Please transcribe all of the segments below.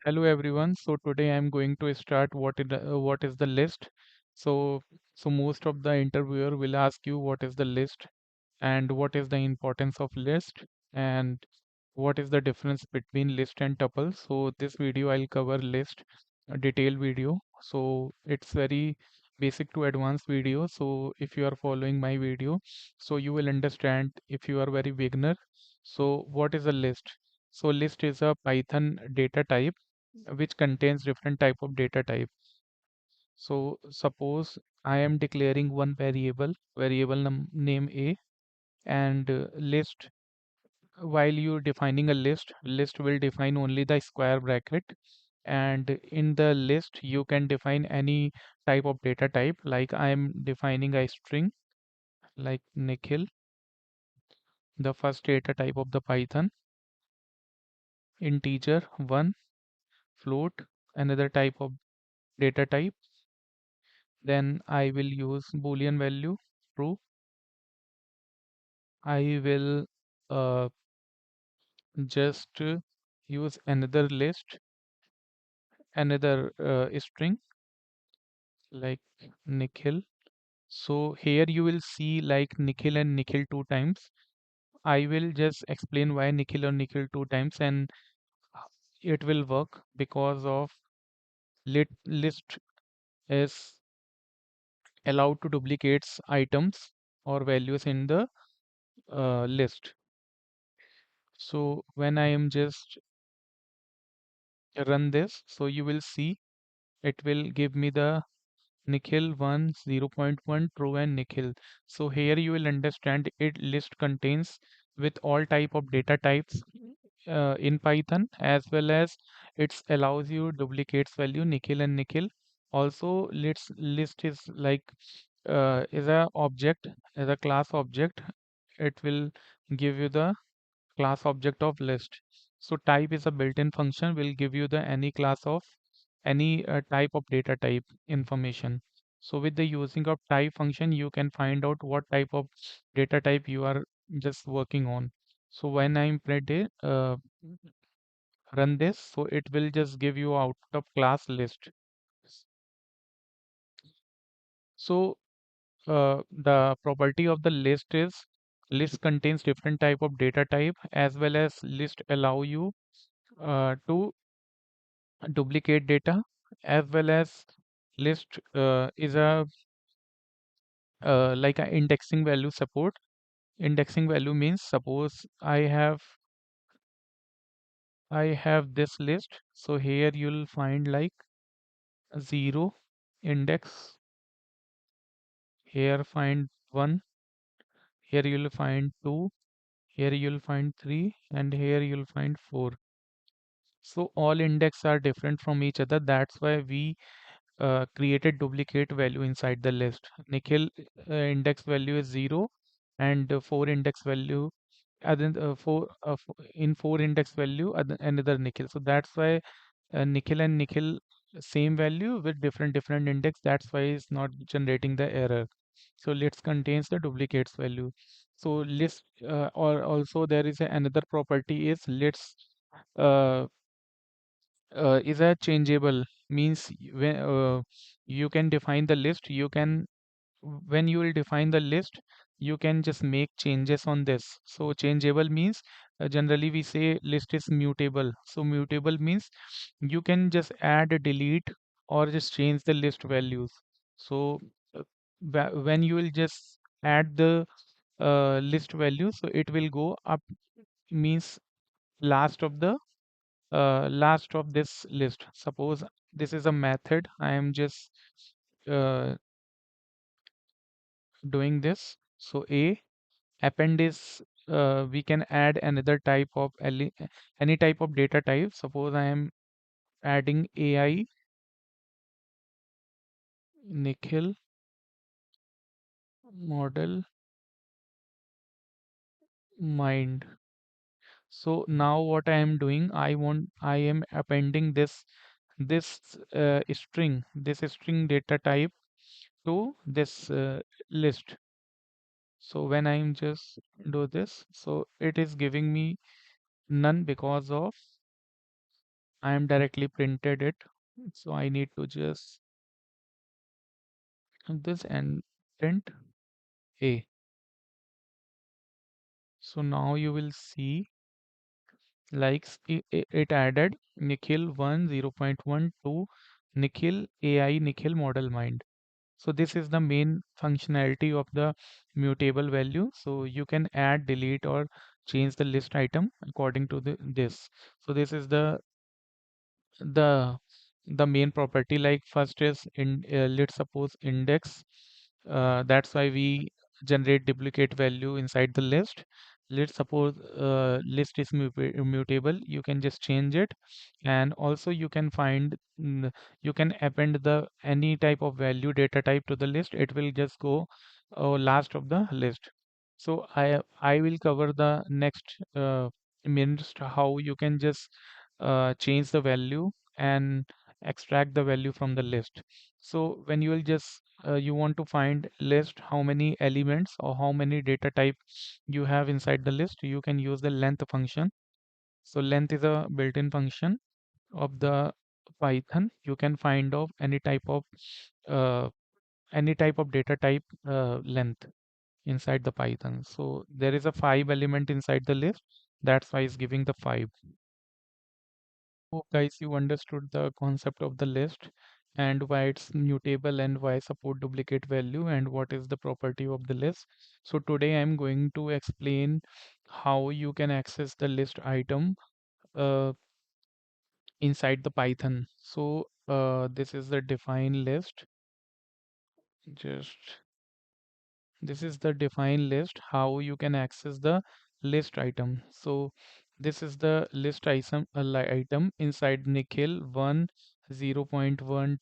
Hello everyone. So today I'm going to start what is the list. So most of the interviewer will ask you what is the list and what is the importance of list and what is the difference between list and tuple. So this video I'll cover list, a detailed video. So it's very basic to advanced video. So if you are following my video, so you will understand if you are very beginner. So what is a list? So list is a Python data type which contains different type of data type. So suppose I am declaring one variable name A and list. While you defining a list will define only the square bracket, and in the list you can define any type of data type. Like I am defining a string like Nikhil, the first data type of the Python, integer 1, float, another type of data type. Then I will use boolean value true. I will just use another list, another string like Nikhil. So here you will see like Nikhil and Nikhil two times. I will just explain why Nikhil or Nikhil two times, and it will work because of list is allowed to duplicate items or values in the list. So when I am just run this, so you will see it will give me the Nikhil 1 0.1 true and Nikhil. So here you will understand it list contains with all type of data types in Python, as well as it allows you duplicates value Nikhil and Nikhil. Also list is like is a object, as a class object. It will give you the class object of list. So type is a built-in function will give you the any class of any type of data type information. So with the using of type function, you can find out what type of data type you are just working on. So when I'm ready, run this, so it will just give you out of class list. So the property of the list is list contains different type of data type, as well as list allow you to duplicate data, as well as list is a like a indexing value support. Indexing value means suppose I have this list, so here you'll find like 0 index, here find 1, here you'll find 2, here you'll find 3, and here you'll find 4. So all index are different from each other. That's why we created duplicate value inside the list. Nikhil index value is 0, and 4 index value in 4 index value another Nikhil. So that's why Nikhil and Nikhil same value with different index. That's why it's not generating the error. So list contains the duplicates value. So list or also there is another property is list uh, is a changeable, means when you can define the list, you can when you will define the list, you can just make changes on this. So changeable means generally we say list is mutable. So mutable means you can just add, delete, or just change the list values. So uh, when you will just add the list value, so it will go up, means last of the last of this list. Suppose this is a method. I am just uh, doing this. So A append is we can add another type of any type of data type. Suppose I am adding AI Nikhil model mind. So now what I am doing, I am appending this string data type to this list. So when I'm just do this, so it is giving me none because of I am directly printed it. So I need to just this and print A. So now you will see likes it added Nikhil 1 0.1 to Nikhil AI Nikhil model mind. So this is the main functionality of the mutable value. So you can add, delete, or change the list item according to this. So this is the the main property. Like first is in let's suppose index. That's why we generate duplicate value inside the list. Let's suppose list is mutable. You can just change it, and also you can find you can append the any type of value data type to the list. It will just go last of the list. So I will cover the next minutes how you can just change the value and extract the value from the list. So when you will just you want to find list how many elements or how many data type you have inside the list, you can use the length function. So length is a built-in function of the Python. You can find of uh, any type of data type length inside the Python. So there is a 5 element inside the list. That's why it's giving the 5. Hope guys you understood the concept of the list and why it's mutable and why support duplicate value and what is the property of the list. So today I'm going to explain how you can access the list item uh, inside the Python. So this is the define list. Just this is the define list, how you can access the list item. So this is the list item inside Nikhil 1 0.1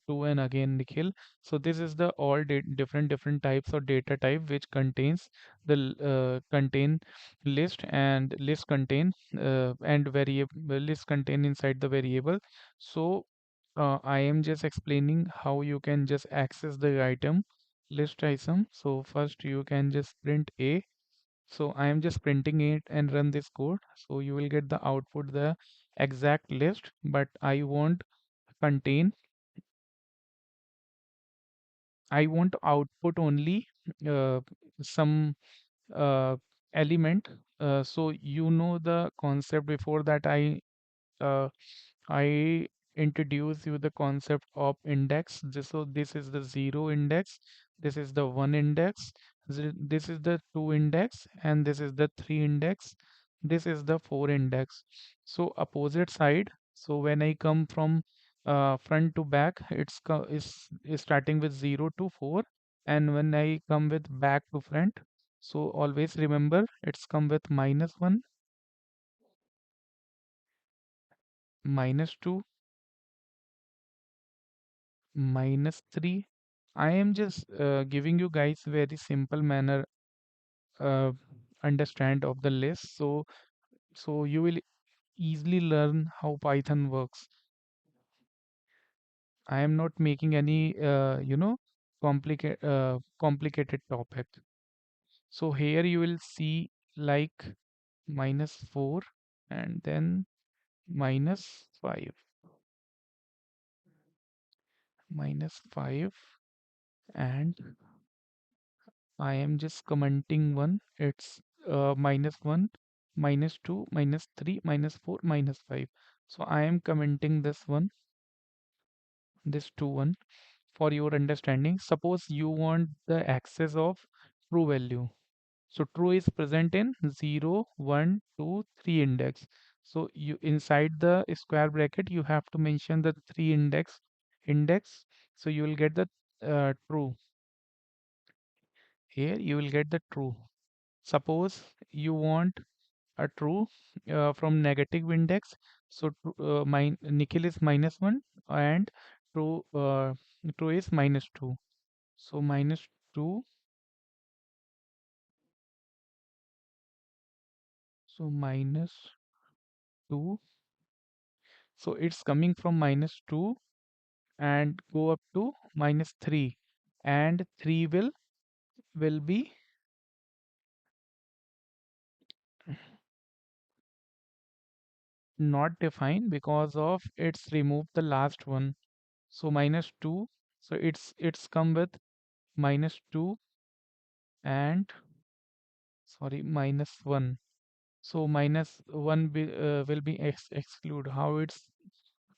2 and again Nikhil. So this is the all different types of data type which contains the contain list and list contain and variable list contain inside the variable. So I am just explaining how you can just access the item list item. So first you can just print A. So I am just printing it and run this code. So you will get the output, the exact list, but contain, I want output only some uh, element. So you know the concept before that uh, I introduce you the concept of index. So this is the 0 index, this is the 1 index, this is the 2 index, and this is the 3 index, this is the 4 index. So opposite side. So when I come from front to back, is starting with 0 to 4, and when I come with back to front, so always remember it's come with -1, -2, -3. I am just giving you guys very simple manner uh, understand of the list. So you will easily learn how Python works. I am not making any complicated topic. So here you will see like -4 and then -5, -5, and I am just commenting one. It's -1, -2, -3, -4, -5. So I am commenting this one, this 2 one for your understanding. Suppose you want the access of true value. So true is present in 0, 1, 2, 3 index. So you inside the square bracket you have to mention the 3 index. So you will get the true. Here you will get the true. Suppose you want a true from negative index. So Nikhil is -1 and true is -2. So -2. So -2. So it's coming from -2 and go up to -3, and 3 will be not defined because of it's removed the last one. So minus 2. So it's come with minus 2 and sorry minus 1. So minus 1 will be exclude. How it's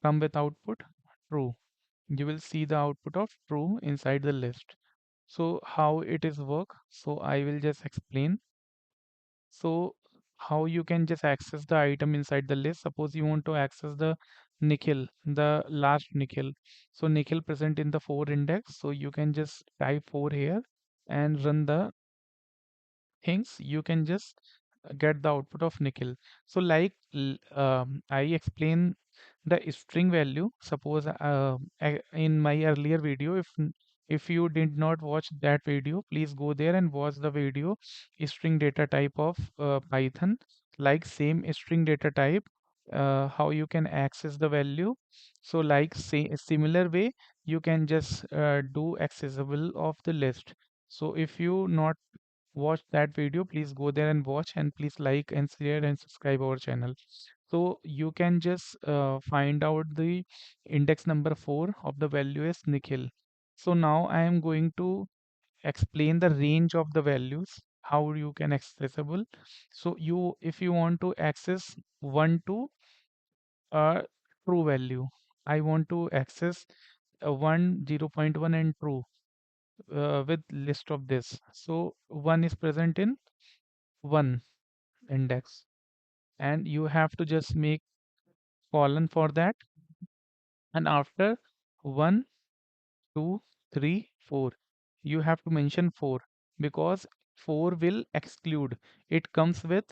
come with output? True. You will see the output of true inside the list. So how it is work? So I will just explain. So how you can just access the item inside the list. Suppose you want to access the Nikhil, the last Nikhil. So Nikhil present in the 4 index. So you can just type 4 here and run the things. You can just get the output of Nikhil. So like I explain the string value. Suppose in my earlier video, if you did not watch that video, please go there and watch the video string data type of Python. Like same string data type, how you can access the value. So like say similar way, you can just do accessible of the list. So if you not watch that video, please go there and watch, and please like and share and subscribe our channel. So you can just find out the index number 4 of the value is Nikhil. So now I am going to explain the range of the values, how you can accessible. So you, if you want to access 1 to a true value, I want to access 1 0.1 and true with list of this. So 1 is present in 1 index, and you have to just make colon for that, and after 1 2 3 4 you have to mention 4, because 4 will exclude. It comes with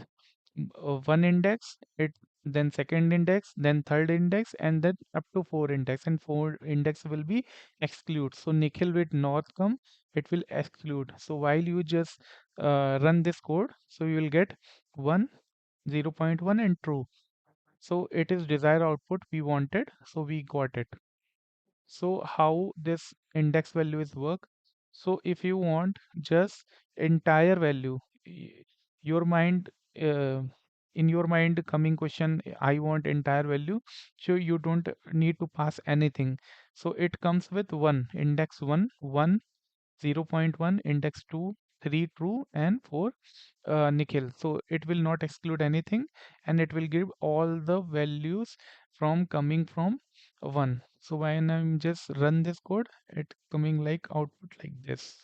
one index, it then second index, then third index, and then up to 4 index, and 4 index will be exclude. So Nikhil will not come, it will exclude. So while you just run this code, so you will get 1 0.1 and true. So it is desired output we wanted, so we got it. So how this index value is work? So if you want just entire value, your mind, uh, in your mind coming question, I want entire value. So you don't need to pass anything. So it comes with 1, index 1, 1, 0.1, index 2, 3 true, and 4 Nikhil. So it will not exclude anything, and it will give all the values from coming from 1. So when I'm just run this code, it coming like output like this.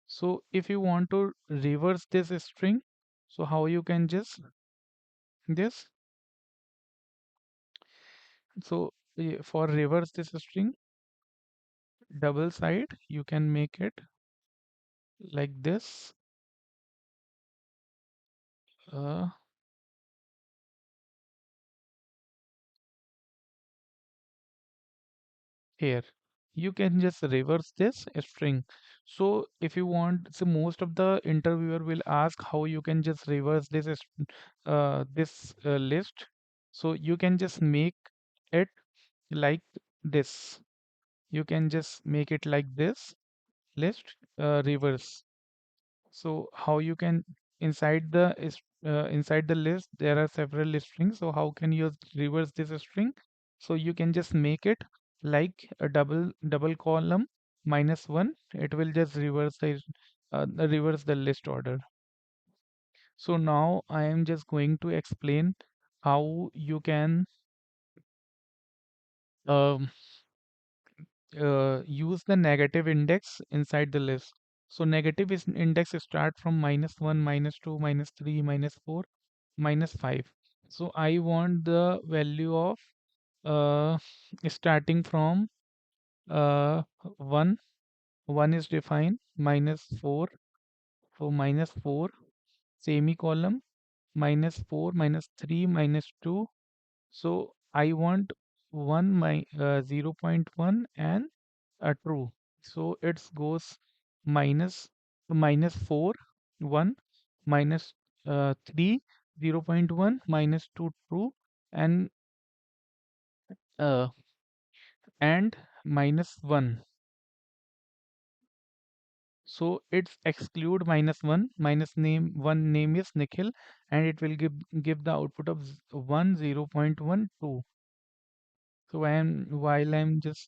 So if you want to reverse this string, so how you can just this? So for reverse this string, double side, you can make it like this. Uh, Here you can just reverse this string. So if you want, so most of the interviewer will ask how you can just reverse this list. So you can just make it like this. You can just make it like this list reverse. So how you can inside the list there are several strings. So how can you reverse this string? So you can just make it like a double column minus one. It will just reverse the list order. So now I am just going to explain how you can um, use the negative index inside the list. So negative is index start from minus 1, minus 2, minus 3, minus 4, minus 5. So I want the value of uh, starting from uh, 1. 1 is defined, minus 4. So minus 4, semicolon, minus 4, minus 3, minus 2. So I want 1 0 0.1 and true. So it goes minus minus 4, 1, minus 3, 0 0.1, minus 2 true, and uh, and minus 1. So it's exclude minus one, minus name one name is Nikhil, and it will give the output of 10.12. So while I'm just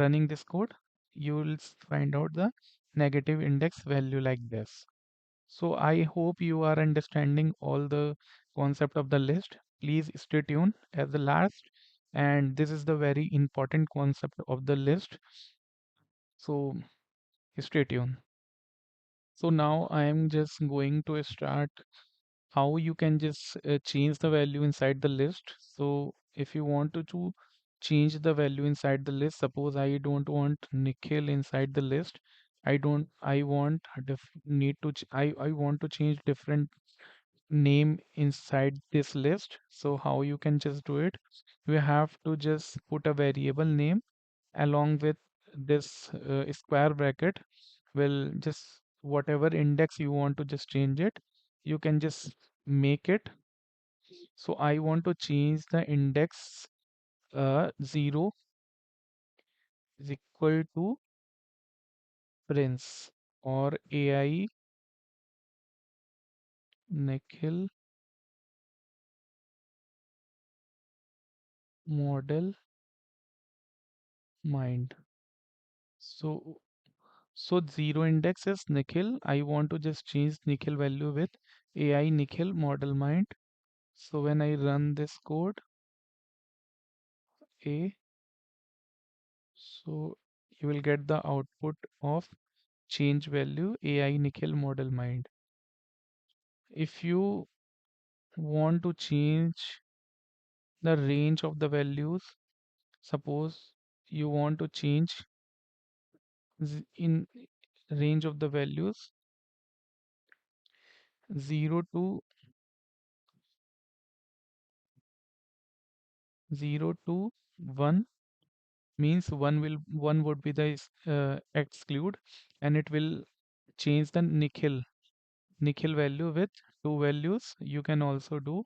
running this code, you will find out the negative index value like this. So I hope you are understanding all the concept of the list. Please stay tuned at the last. And this is the very important concept of the list. So stay tuned. So now I am just going to start how you can just change the value inside the list. So if you want to change the value inside the list, suppose I don't want Nikhil inside the list. I want need to I want to change different name inside this list. So how you can just do it? You have to just put a variable name along with this square bracket. Will just whatever index you want to just change it, you can just make it. So I want to change the index 0 is equal to prince or AI Nikhil model mind. So so zero index is Nikhil. I want to just change Nikhil value with AI Nikhil model mind. So when I run this code, A, so you will get the output of change value AI Nikhil model mind. If you want to change the range of the values, suppose you want to change in range of the values 0 to 0 to 1, means one would be the exclude, and it will change the Nikhil value with two values. You can also do,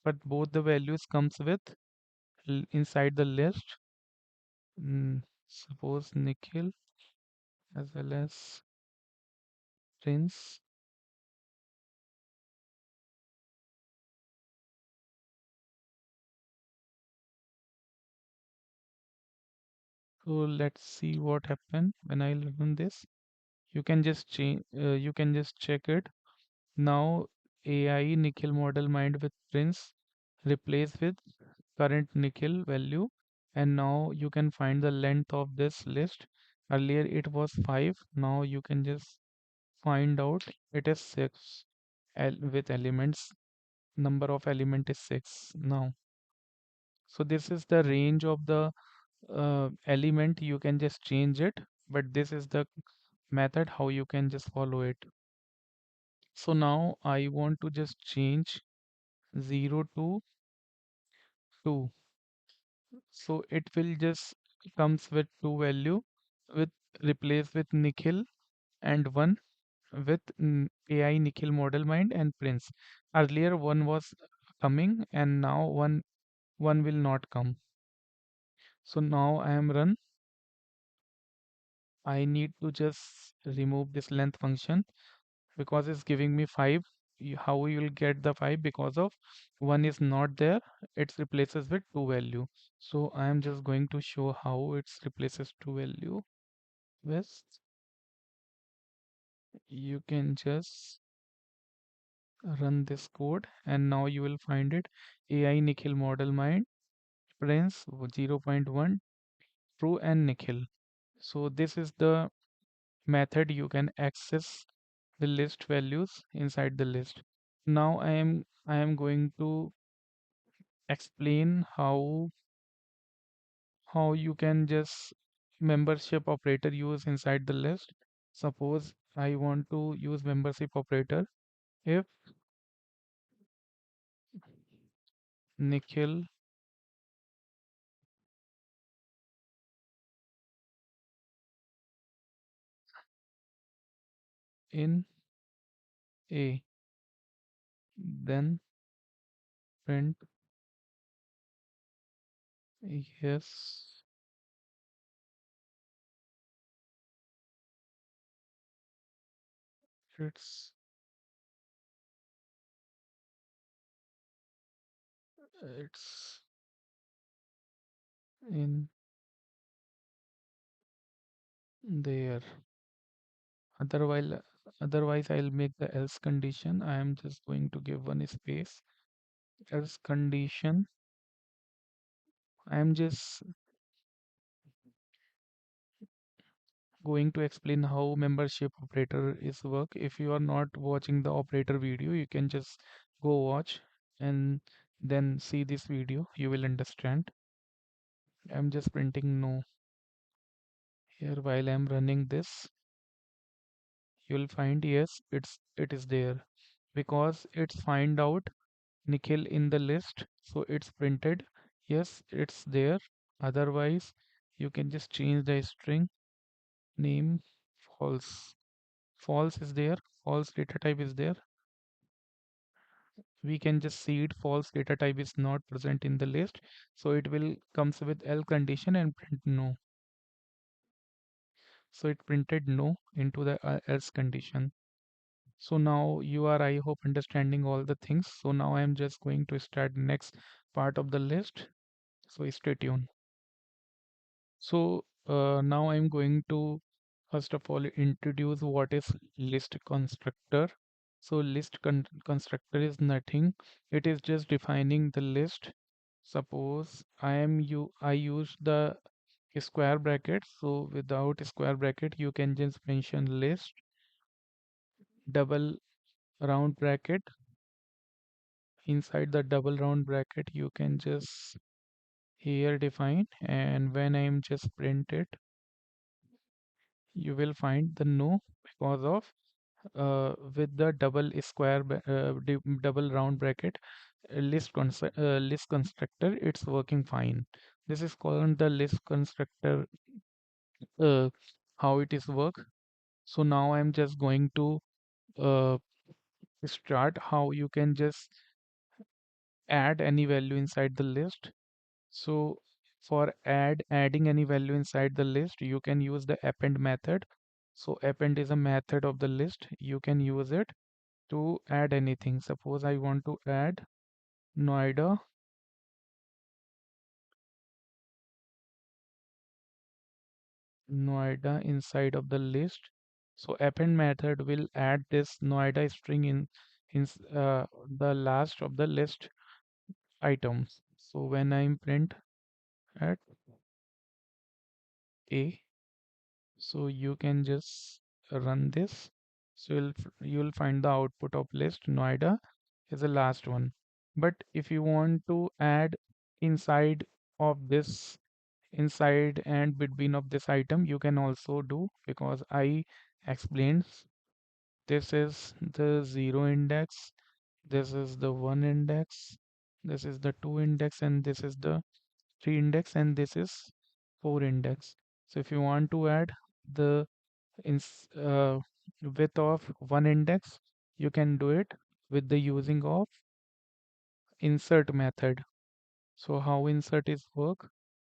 but both the values comes with inside the list. Suppose Nikhil as well as Prince. So let's see what happened when I run this. You can just change. You can just check it. Now AI Nikhil model mind with Prince replace with current Nikhil value, and now you can find the length of this list. Earlier it was 5. Now you can just find out it is 6 with elements. Number of element is 6 now. So this is the range of the element. You can just change it, but this is the method how you can just follow it. So now I want to just change 0 to 2. So it will just comes with two value with replace with Nikhil and one with AI Nikhil model mind and Prince. Earlier one was coming and now one will not come. So now I am run. I need to just remove this length function because it's giving me 5. How you will get the 5? Because of one is not there, it replaces with two value. So I am just going to show how it replaces two value with. You can just run this code and now you will find it. AI Nikhil model mind Prince 0.1 true and Nikhil. So this is the method you can access the list values inside the list. Now I am going to explain how you can just membership operator use inside the list. Suppose I want to use membership operator. If Nikhil in A, then print yes, It's in there. Otherwise, otherwise I'll make the else condition. I am just going to give one space. Else condition. I am just going to explain how membership operator is work. If you are not watching the operator video, you can just go watch and then see this video. You will understand. I'm just printing no here while I'm running this. You'll find yes, it is there because it's find out Nikhil in the list, so it's printed. Yes, it's there. Otherwise, you can just change the string name false. False is there. False data type is there. We can just see it false data type is not present in the list, so it will comes with L condition and print no. So it printed no into the else condition. So now you are, I hope, understanding all the things. So now I am just going to start next part of the list. So stay tuned. So now I'm going to first of all introduce what is list constructor. So list constructor is nothing. It is just defining the list. Suppose I use the square bracket. So without square bracket, you can just mention list double round bracket. Inside the double round bracket, you can just here define, and when I'm just print it, you will find the no because of with the double round bracket list constructor, it's working fine. This is called the list constructor, uh, how it is work. So now I'm just going to uh, start how you can just add any value inside the list. So for adding any value inside the list, you can use the append method. So append is a method of the list. You can use it to add anything. Suppose I want to add Noida, Noida inside of the list. So append method will add this Noida string in the last of the list items. So when I print at A, so you can just run this. So you'll find the output of list Noida is the last one. But if you want to add inside of this inside and between of this item, you can also do, because I explained this is the 0 index, this is the 1 index, this is the 2 index, and this is the 3 index, and this is 4 index. So if you want to add the ins width of one index, you can do it with the using of insert method. So how insert is work?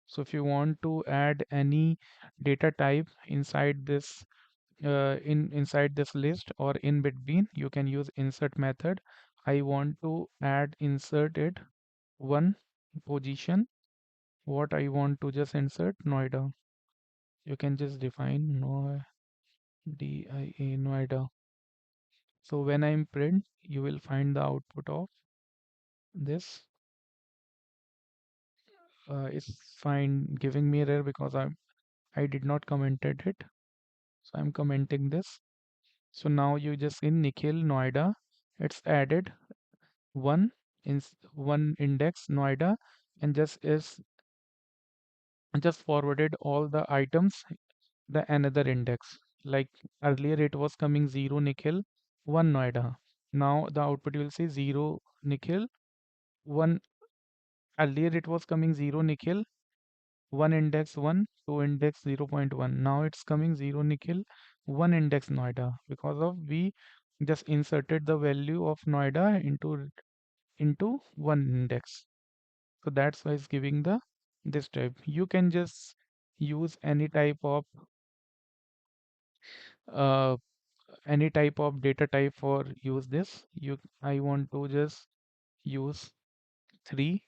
So if you want to add any data type inside this inside this list or in between, you can use insert method. I want to add insert it one position. What I want to just insert Noida. You can just define no DIA Noida. So when I'm print, you will find the output of this. It's fine giving me error because I did not commented it. So I'm commenting this. So now you just in Nikhil Noida, it's added one in one index Noida, and just forwarded all the items the another index. Like earlier it was coming 0 Nikhil 1 Noida. Now the output you will see 0 Nikhil 1. Earlier it was coming 0 Nikhil 1 index 1, 2 index 0.1. Now it's coming 0 Nikhil 1 index Noida, because of we just inserted the value of Noida into one index. So that's why it's giving the this type. You can just use any type of uh, any type of data type for use this. I want to just use 3.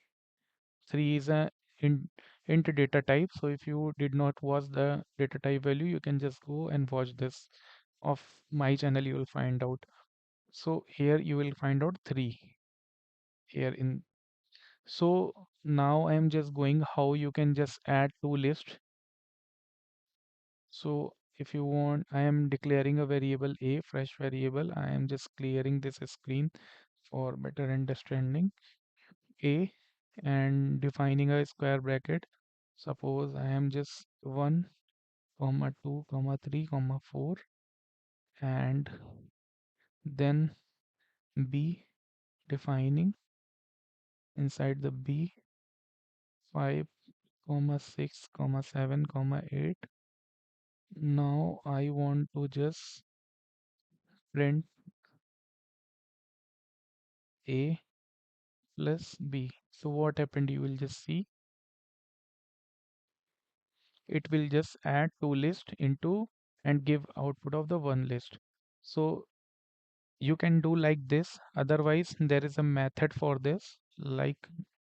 3 is a int data type. So if you did not watch the data type value, you can just go and watch this of my channel. You will find out. So here you will find out 3 here in. So now I am just going how you can just add two list. So if you want, I am declaring a variable a, fresh variable. I am just clearing this screen for better understanding. A, and defining a square bracket. Suppose I am just 1 comma 2 comma 3 comma 4, and then b, defining inside the b 5 comma 6 comma 7 comma 8. Now I want to just print a plus b. So what happened, you will just see it will just add two list into and give output of the one list. So you can do like this. Otherwise there is a method for this, like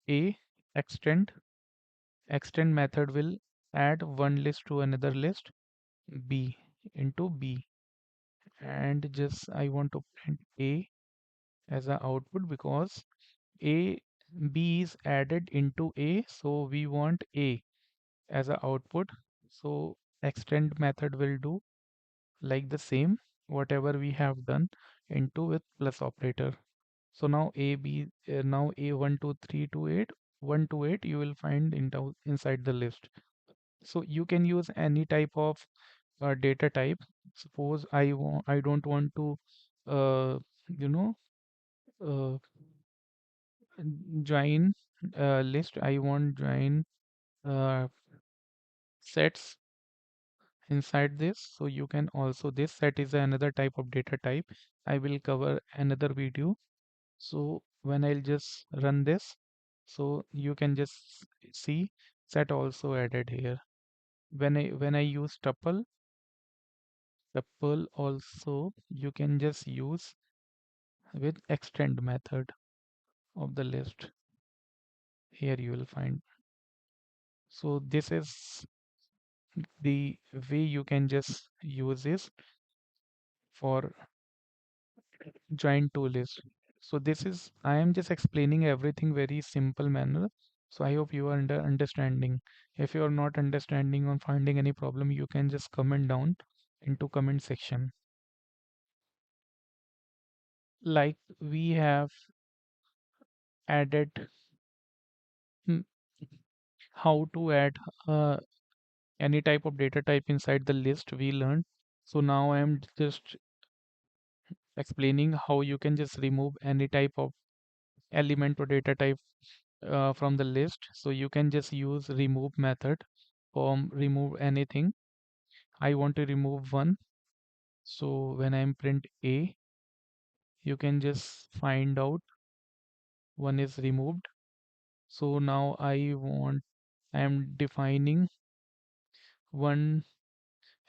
a extend. Extend method will add one list to another list, b into b, and just I want to print a as a output because a b is added into a, so we want a as a output. So extend method will do like the same whatever we have done into with plus operator. So now a b now a 1 2 3 to 8 1 to 8 you will find into inside the list. So you can use any type of data type. Suppose I don't want to uh, you know uh, join list. I want join uh, sets inside this. So you can also, this set is another type of data type. I will cover another video. So when I'll just run this, so you can just see set also added here. When I use tuple also you can just use with extend method of the list. Here you will find. So this is the way you can just use this for join to list. So this is, I am just explaining everything very simple manner. So I hope you are understanding. If you are not understanding or finding any problem, you can just comment down into comment section. Like we have added hmm, how to add any type of data type inside the list we learned. So now I am just explaining how you can just remove any type of element or data type from the list. So you can just use remove method from remove anything. I want to remove one. So when I'm print a, you can just find out one is removed. So now I am defining one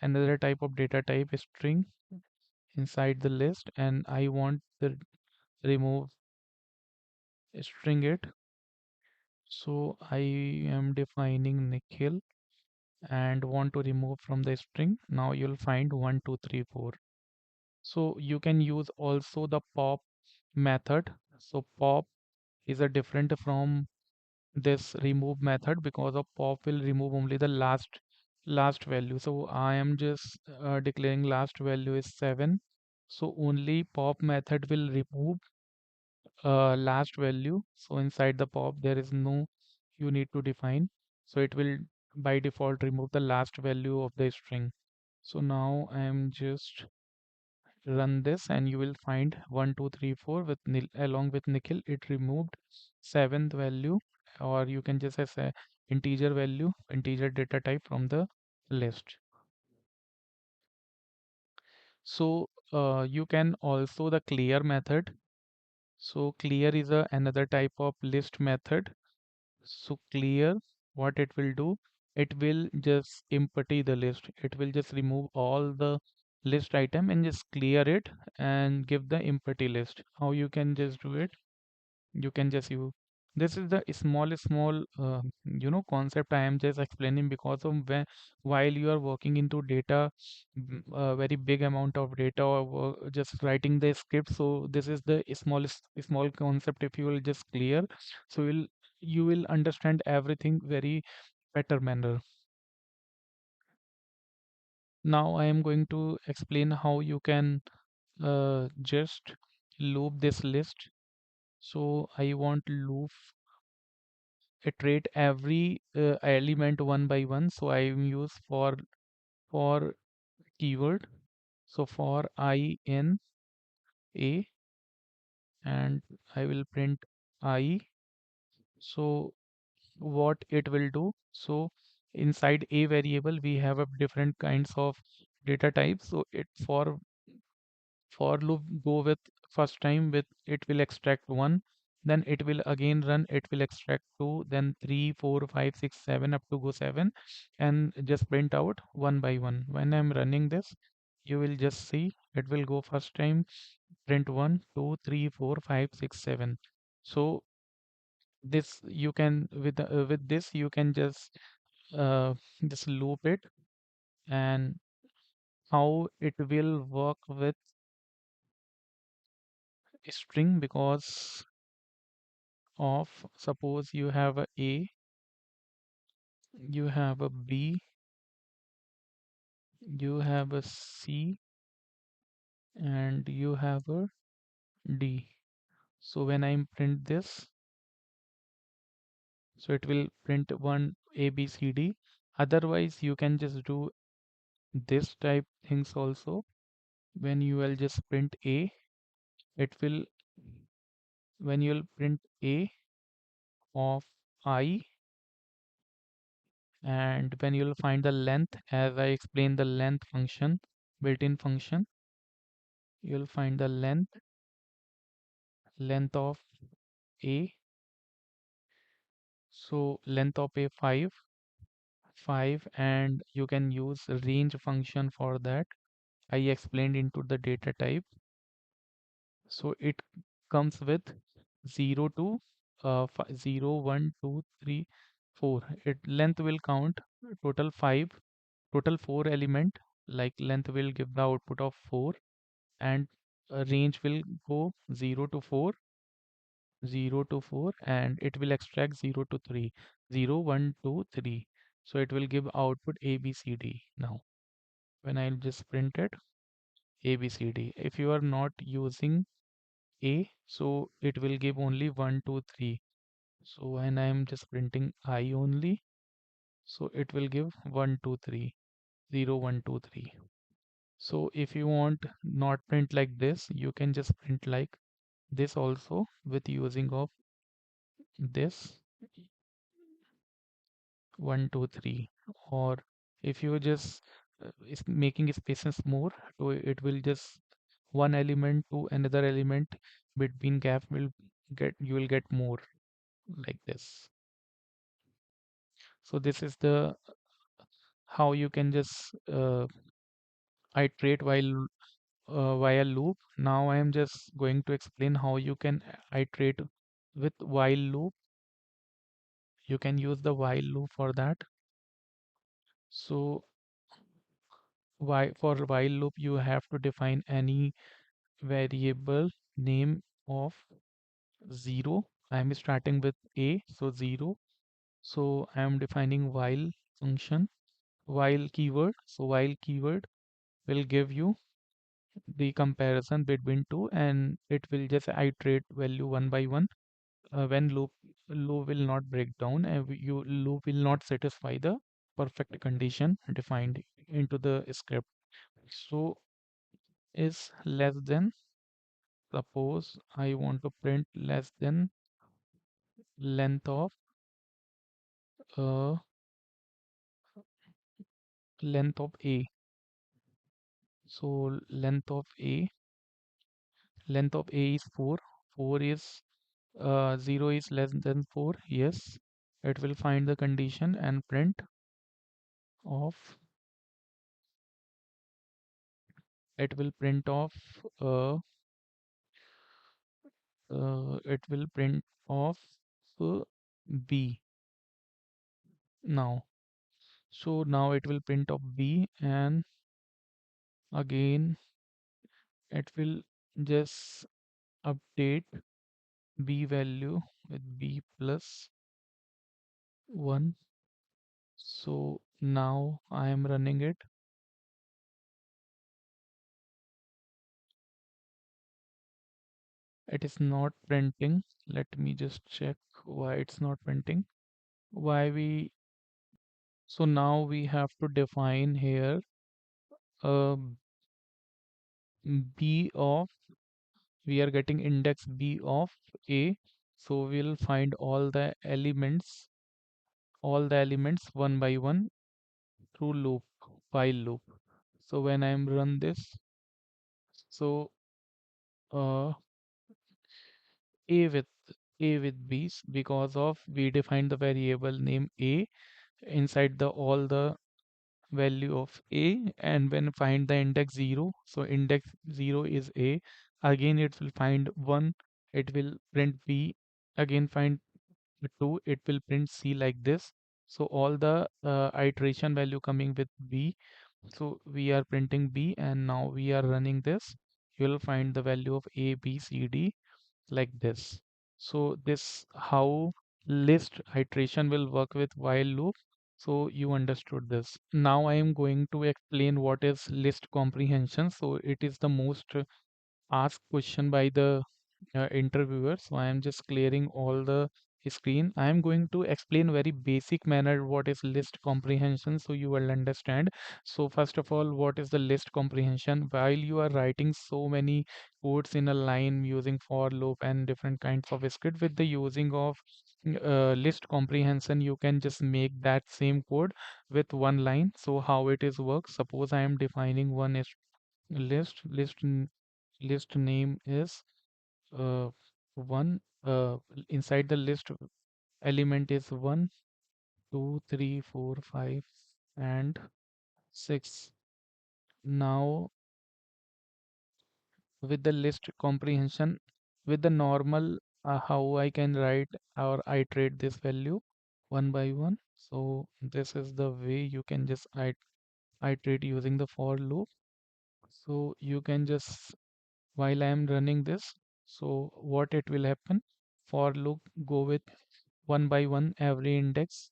another type of data type string inside the list, and I want the remove string it. So I am defining Nikhil and want to remove from the string. Now you'll find 1 2 3 4. So you can use also the pop method. So pop is a different from this remove method because of pop will remove only the last value. So I am just declaring last value is 7. So only pop method will remove last value. So inside the pop there is no you need to define. So it will by default remove the last value of the string. So now I am just run this and you will find 1 2 3 4 with along with Nikhil it removed seventh value, or you can just say integer value, integer data type from the list. So you can also the clear method. So clear is another type of list method. So clear, what it will do, it will just empty the list. It will just remove all the list item and just clear it and give the empty list. How you can just do it? You can just use, this is the small concept I am just explaining, because of when while you are working into data, a very big amount of data, or just writing the script, so this is the small concept. If you will just clear, so you will understand everything very better manner. Now I am going to explain how you can just loop this list. So I want loop iterate every element one by one. So I use for keyword. So for I in a, and I will print I. So what it will do? So inside a variable we have a different kinds of data types. So it for loop go with first time with it will extract 1, then it will again run, it will extract 2, then 3 4 5 6 7 up to go 7, and just print out one by one. When I'm running this, you will just see it will go first time print 1 2 3 4 5 6 7. So this you can with this you can uh, just loop it, and how it will work with string, because of suppose you have a, you have a B, you have a C, and you have a D. So when I print this, so it will print one A B C D. Otherwise you can just do this type things also. When you will just print A, it will, when you will print A of I, and when you will find the length, as I explained the length function, built-in function, you will find the length of A. So length of a 5, and you can use range function for that. I explained into the data type. So it comes with 0 to 0 1 2 3 4. It length will count total 5, total 4 element, like length will give the output of 4, and range will go 0 to 4, 0 to 4, and it will extract 0 to 3, 0 1 2 3. So it will give output A B C D. Now when I'll just print it, A B C D, if you are not using A, so it will give only 1 2 3. So when I'm just printing I only, so it will give 1 2 3, 0 1 2 3. So if you want not print like this, you can just print like this also, with using of this 1 2 3. Or if you just is making spaces more, so it will just one element to another element between gap will get, you will get more like this. So this is the how you can just iterate while while loop. Now I am just going to explain how you can iterate with while loop. You can use the while loop for that. So why for while loop you have to define any variable name of 0. I am starting with a, so 0. So I am defining while function, while keyword. So while keyword will give you the comparison between two, and it will just iterate value one by one. When loop will not break down, and you loop will not satisfy the perfect condition defined into the script. So is less than, suppose I want to print less than length of uh, length of a. So length of a is 4. 4 is 0 is less than 4. Yes, it will find the condition and print of it will print off uh, it will print off uh, B now. So now it will print off B, and again it will just update B value with B plus 1. So now I am running it. It is not printing. Let me just check why it's not printing. Why we So now we have to define here a B of, we are getting index B of A. So we'll find all the elements one by one through loop, while loop. So when I'm run this, so uh, A with B, because of we defined the variable name A inside the all the value of A, and when find the index 0, so index 0 is A, again it will find 1, it will print B, again find 2, it will print C, like this. So all the iteration value coming with B, so we are printing B, and now we are running this, you will find the value of A, B, C, D, like this. So this how list iteration will work with while loop. So you understood this. Now I am going to explain what is list comprehension. So it is the most asked question by the interviewer. So I am just clearing all the screen. I am going to explain very basic manner what is list comprehension, so you will understand. So first of all, what is the list comprehension? While you are writing so many codes in a line using for loop and different kinds of script, with the using of list comprehension, you can just make that same code with one line. So how it is works? Suppose I am defining one is list name is uh, 1, inside the list element is 1, 2, 3, 4, 5, and 6. Now with the list comprehension, with the normal, how I can write or iterate this value one by one. So this is the way you can just iterate using the for loop. So you can just, while I am running this, so what it will happen, for loop go with one by one every index,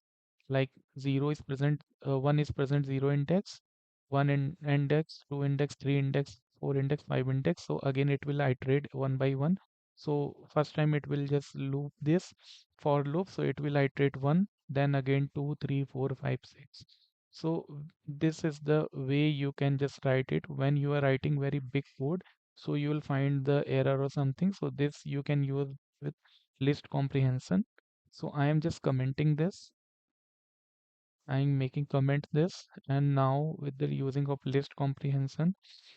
like 0 is present, 1 is present, 0 index, 1 index, 2 index, 3 index, 4 index, 5 index. So again it will iterate one by one. So first time it will just loop this for loop, so it will iterate 1, then again 2, 3, 4, 5, 6. So this is the way you can just write it when you are writing very big code. So you will find the error or something. So this you can use with list comprehension. So I am just commenting this. I am making comment this, and now with the using of list comprehension.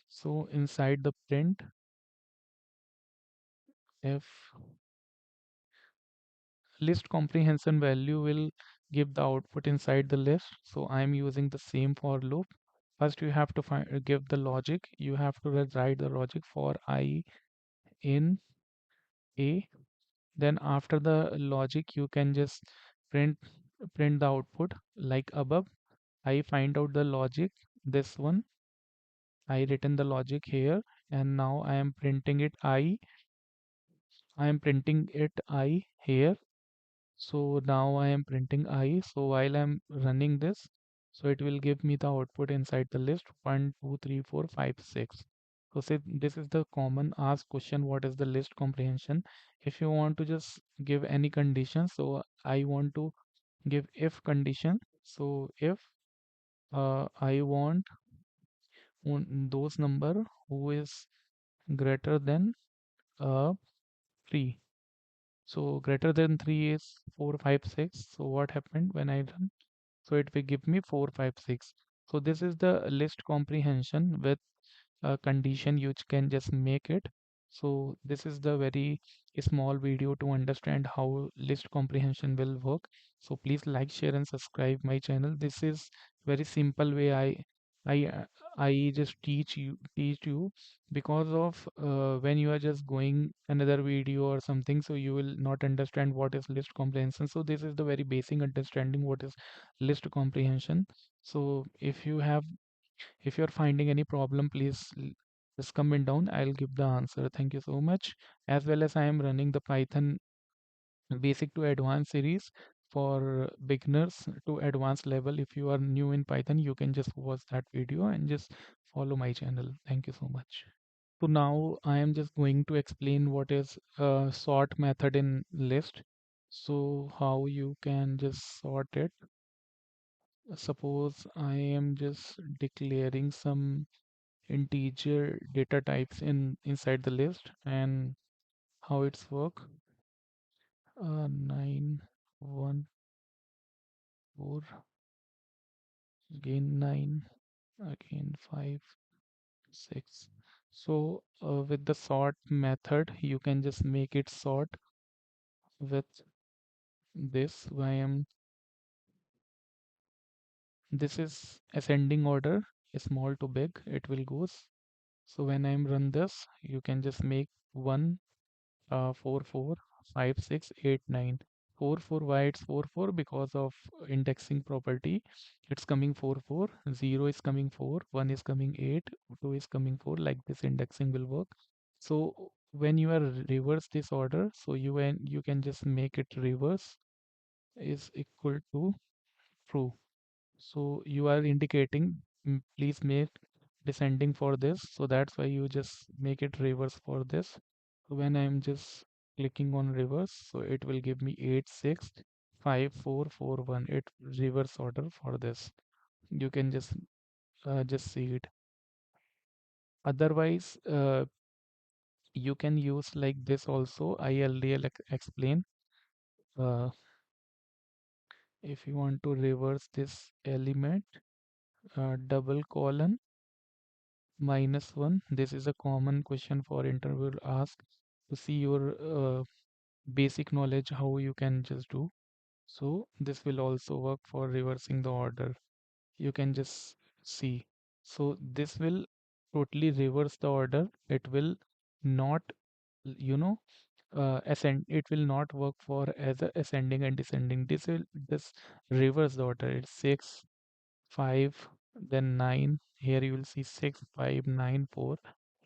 So inside the print, if list comprehension value will give the output inside the list. So I am using the same for loop. First you have to find give the logic. You have to write the logic for I in A. Then after the logic, you can just print print the output like above. I find out the logic, this one. I written the logic here, and now I am printing it I here. So now I am printing I. So while I'm running this, so it will give me the output inside the list 1, 2, 3, 4, 5, 6. So say this is the common asked question, what is the list comprehension? If you want to just give any condition, so I want to give if condition. So if I want those number who is greater than 3. So greater than 3 is 4, 5, 6. So what happened when I run? So it will give me 4, 5, 6. So this is the list comprehension with a condition you can just make it. So this is the very small video to understand how list comprehension will work. So please like, share and subscribe my channel. This is very simple way I I just teach you because of when you are just going another video or something, so you will not understand what is list comprehension. So this is the very basic understanding what is list comprehension. So if you're finding any problem, please just comment down. I'll give the answer. Thank you so much. As well as I am running the Python basic to advanced series for beginners to advanced level. If you are new in Python, you can just watch that video and just follow my channel. Thank you so much. So now I am just going to explain what is a sort method in list. So how you can just sort it. Suppose I am just declaring some integer data types inside the list, and how it's work. 9 1 4, again 9, again 5 6. So with the sort method you can just make it sort with this. This is ascending order, small to big it will goes. So when I'm run this, you can just make 1 4 4 5 6 8 9. 4 4, why it's 4 4? Because of indexing property. It's coming 4 4, 0 is coming 4, 1 is coming 8, 2 is coming 4. Like this indexing will work. So when you are reverse this order, so you can just make it reverse is equal to true. So you are indicating, please make descending for this. So that's why you just make it reverse for this. So when I'm just clicking on reverse, so it will give me 8 6 5 4 4 1. It reverse order for this. You can just see it. Otherwise, you can use like this also. ILDL explain. Uh, if you want to reverse this element, double colon -1. This is a common question for interview ask to see your basic knowledge how you can just do. So this will also work for reversing the order. You can just see. So this will totally reverse the order. It will not, you know, ascend. It will not work for as a ascending and descending. This will just reverse the order. It's 6 5, then 9. Here you will see 6 5 9 4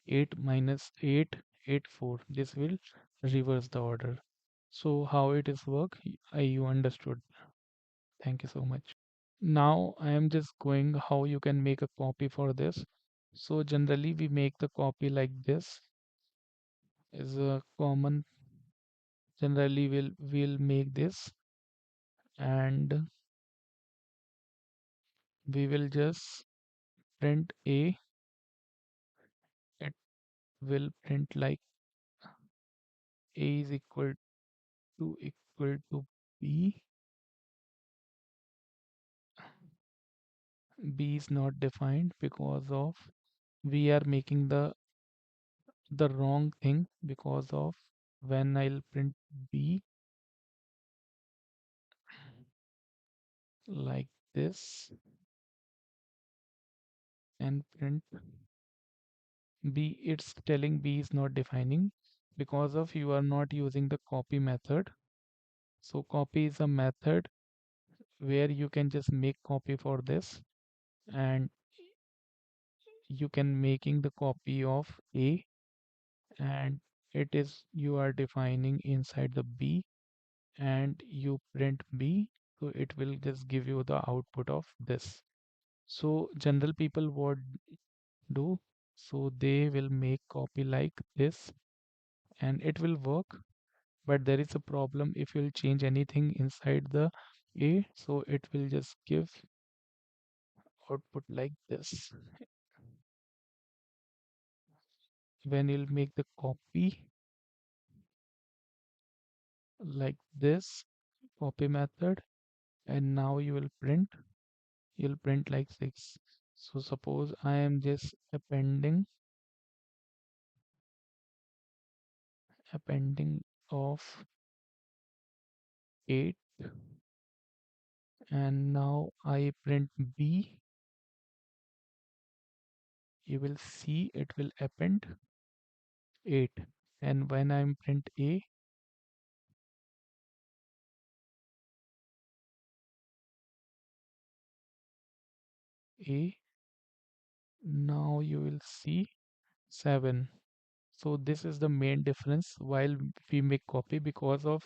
8 minus 8 8 4. This will reverse the order. So how it is work, you understood. Thank you so much. Now I am just going how you can make a copy for this. So generally we make the copy like this is a common. Generally we'll make this, and we will just print A. It will print like A is equal to B. B is not defined because of we are making the wrong thing, because of when I'll print B like this and print B, it's telling B is not defining because of you are not using the copy method. So copy is a method where you can just make copy for this, and you can making the copy of A, and it is you are defining inside the B, and you print B, so it will just give you the output of this. So general people what do, so they will make copy like this and it will work. But there is a problem if you'll change anything inside the A, so it will just give output like this. When you'll make the copy like this, copy method, and now you'll print like 6. So suppose I am just appending of 8, and now I print B, you will see it will append 8. And when I'm print A, now you will see 7. So this is the main difference while we make copy, because of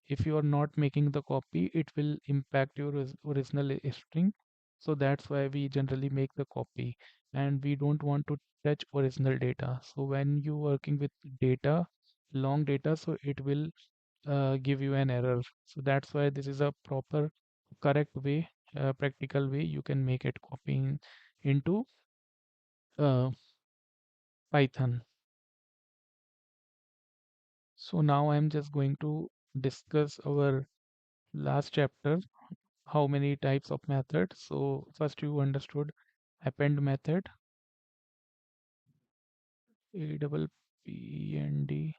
if you are not making the copy, it will impact your original string. So that's why we generally make the copy, and we don't want to touch original data. So when you working with data, long data, so it will give you an error. So that's why this is a proper, correct way, practical way you can make it copying into uh, Python. So now I'm just going to discuss our last chapter, how many types of methods. So first you understood append method, A double P N D.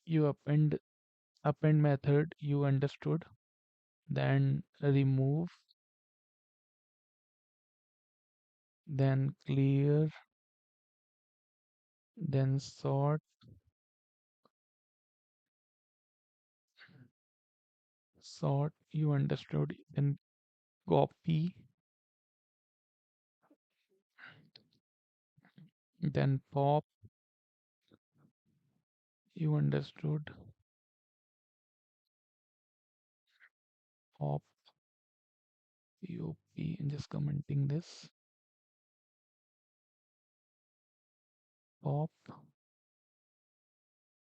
You append method you understood. Then remove, then clear, then sort you understood. Then copy, then pop you understood. Pop, pop, I'm just commenting this. Pop,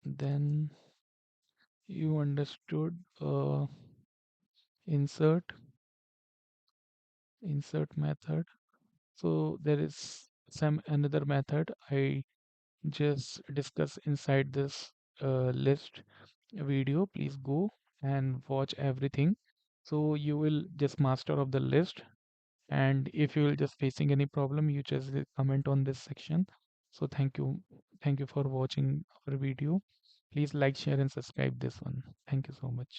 then you understood insert, insert method. So there is some another method I just discuss inside this list video. Please go and watch everything. So you will just master of the list. And if you will just facing any problem, you just comment on this section. So thank you for watching our video. Please like, share, and subscribe this one. Thank you so much.